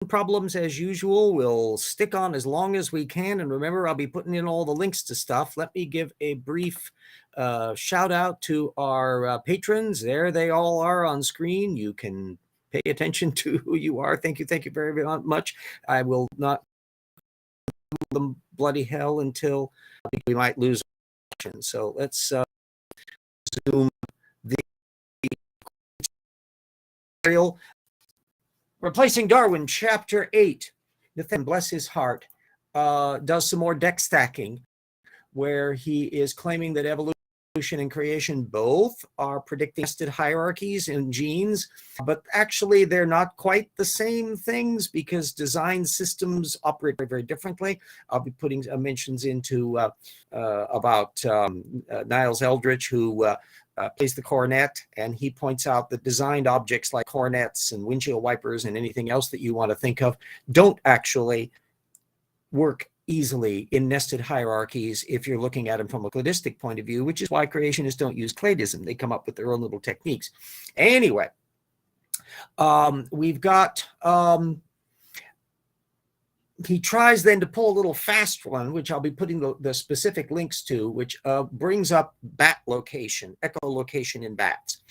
problems as usual. We'll stick on as long as we can. And remember, I'll be putting in all the links to stuff. Let me give a brief shout out to our patrons. There they all are on screen. You can pay attention to who you are. Thank you very, very much. I will not them bloody hell until we might lose. So let's zoom the material. Replacing Darwin, Chapter 8. Nathan, bless his heart, does some more deck stacking, where he is claiming that evolution and creation both are predicting nested hierarchies in genes, but actually they're not quite the same things because design systems operate very, very differently. I'll be putting mentions into about Niles Eldredge, who plays the coronet, and he points out that designed objects like coronets and windshield wipers and anything else that you want to think of don't actually work easily in nested hierarchies if you're looking at them from a cladistic point of view, which is why creationists don't use cladism. They come up with their own little techniques. Anyway, we've got, he tries then to pull a little fast one, which I'll be putting the specific links to, which brings up bat location, echolocation in bats.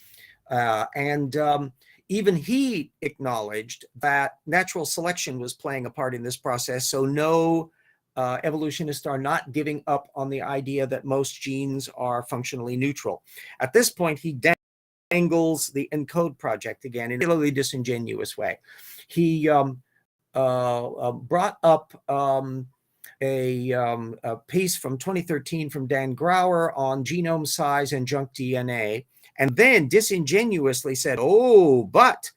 Even he acknowledged that natural selection was playing a part in this process. So no, evolutionists are not giving up on the idea that most genes are functionally neutral. At this point, he dangles the ENCODE project again in a really disingenuous way. He brought up a piece from 2013 from Dan Grauer on genome size and junk DNA, and then disingenuously said, oh, but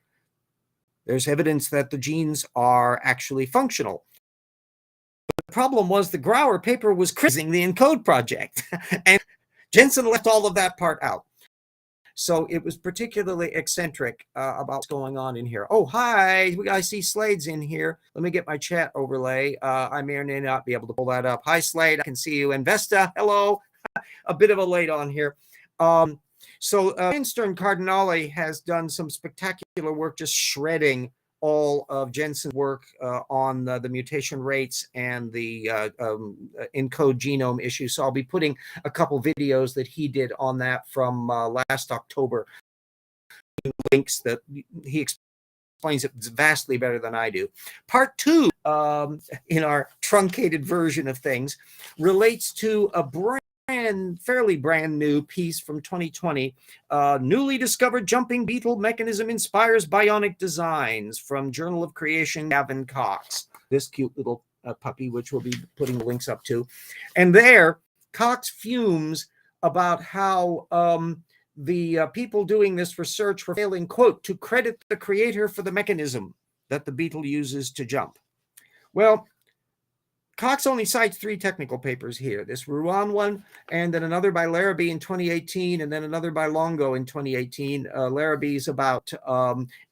there's evidence that the genes are actually functional. The problem was the Grauer paper was criticizing the ENCODE project, and Jeanson left all of that part out. So it was particularly eccentric about what's going on in here. Oh, hi, I see Slade's in here. Let me get my chat overlay. I may or may not be able to pull that up. Hi, Slade, I can see you. And Vesta, hello. A bit of a late on here. So Stern Cardinale has done some spectacular work just shredding all of Jeanson's work on the mutation rates and the ENCODE genome issue. So I'll be putting a couple videos that he did on that from last October. Links that he explains it vastly better than I do. Part 2 in our truncated version of things relates to a fairly brand new piece from 2020. Newly discovered jumping beetle mechanism inspires bionic designs, from Journal of Creation, Gavin Cox. This cute little puppy, which we'll be putting the links up to. And there, Cox fumes about how the people doing this research were failing, quote, to credit the creator for the mechanism that the beetle uses to jump. Well, Cox only cites 3 technical papers here, this Rouen one, and then another by Larrabee in 2018, and then another by Longo in 2018. Larrabee's about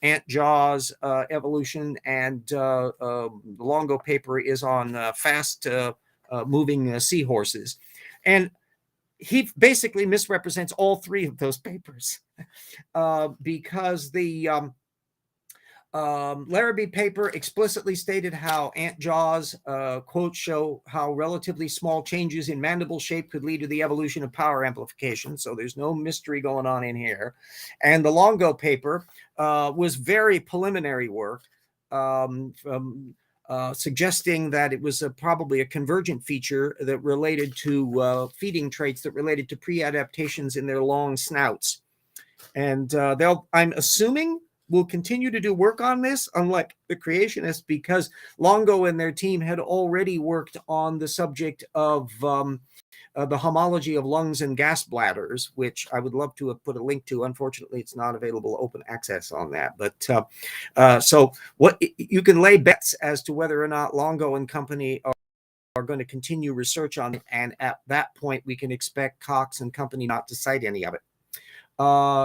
ant jaws evolution, and the Longo paper is on fast moving seahorses. And he basically misrepresents all 3 of those papers because the Larrabee paper explicitly stated how ant jaws, quotes, show how relatively small changes in mandible shape could lead to the evolution of power amplification. So there's no mystery going on in here. And the Longo paper was very preliminary work, suggesting that it was probably a convergent feature that related to feeding traits that related to pre-adaptations in their long snouts. And I'm assuming, will continue to do work on this, unlike the creationists, because Longo and their team had already worked on the subject of the homology of lungs and gas bladders, which I would love to have put a link to. Unfortunately, it's not available open access on that. But so what you can lay bets as to whether or not Longo and company are going to continue research on it, and at that point, we can expect Cox and company not to cite any of it.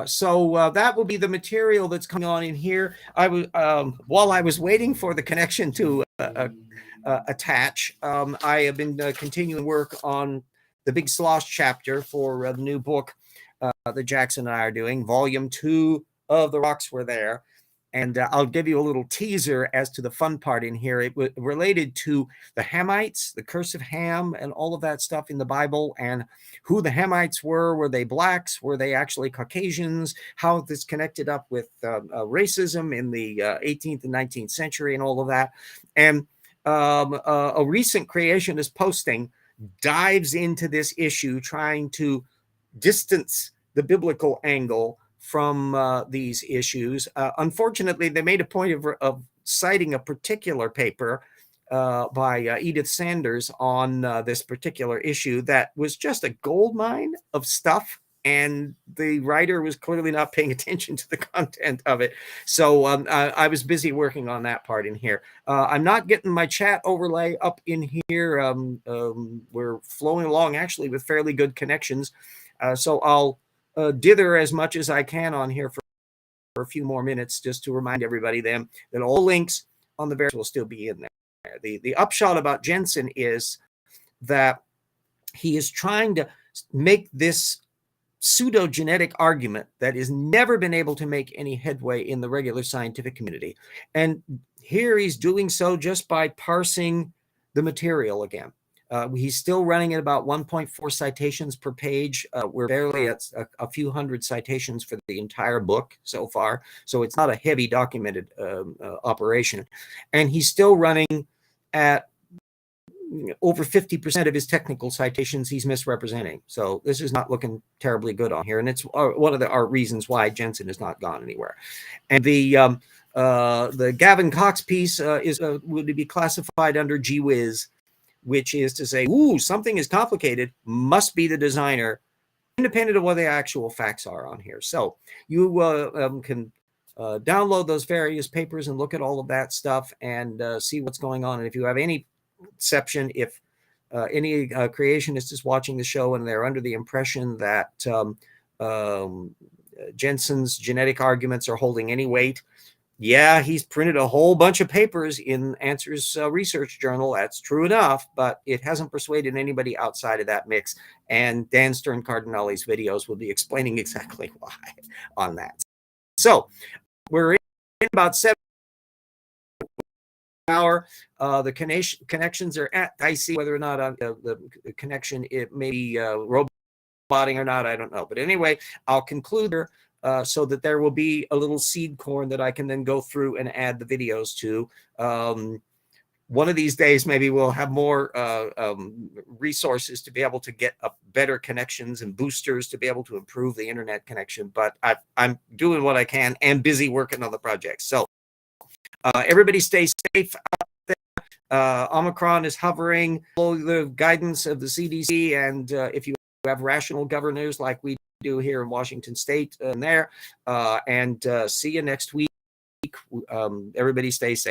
So that will be the material that's coming on in here. I was while I was waiting for the connection to attach, I have been continuing work on the Big Slosh chapter for the new book that Jackson and I are doing. Volume 2 of The Rocks Were There. And I'll give you a little teaser as to the fun part in here. It related to the Hamites, the curse of Ham, and all of that stuff in the Bible, and who the Hamites were. Were they blacks? Were they actually Caucasians? How this connected up with racism in the 18th and 19th century and all of that. And a recent creationist posting dives into this issue, trying to distance the biblical angle from these issues. Unfortunately, they made a point of citing a particular paper by Edith Sanders on this particular issue that was just a gold mine of stuff, and the writer was clearly not paying attention to the content of it. So I was busy working on that part in here. I'm not getting my chat overlay up in here. We're flowing along actually with fairly good connections. So I'll dither as much as I can on here for a few more minutes, just to remind everybody then that all links on the various will still be in there. The upshot about Jeanson is that he is trying to make this pseudo-genetic argument that has never been able to make any headway in the regular scientific community. And here he's doing so just by parsing the material again. He's still running at about 1.4 citations per page. We're barely at a few hundred citations for the entire book so far, so it's not a heavy documented operation. And he's still running at over 50% of his technical citations he's misrepresenting. So this is not looking terribly good on here, and it's one of our reasons why Jeanson has not gone anywhere. And the Gavin Cox piece would be classified under Gee Whiz, which is to say, ooh, something is complicated, must be the designer, independent of what the actual facts are on here. So you can download those various papers and look at all of that stuff and see what's going on. And if you have any exception, if any creationist is watching the show and they're under the impression that Jeanson's genetic arguments are holding any weight, yeah, he's printed a whole bunch of papers in Answers Research Journal. That's true enough, but it hasn't persuaded anybody outside of that mix. And Dan Stern Cardinale's videos will be explaining exactly why on that. So we're in about 7 hours. The connections are at dicey, whether or not the connection, it may be roboting or not, I don't know. But anyway, I'll conclude here. So that there will be a little seed corn that I can then go through and add the videos to. One of these days, maybe we'll have more resources to be able to get better connections and boosters to be able to improve the internet connection. But I'm doing what I can and busy working on the project. So everybody stay safe out there. Omicron is hovering. Follow the guidance of the CDC. And if you have rational governors like we do here in Washington State and there, and see you next week. Everybody stay safe.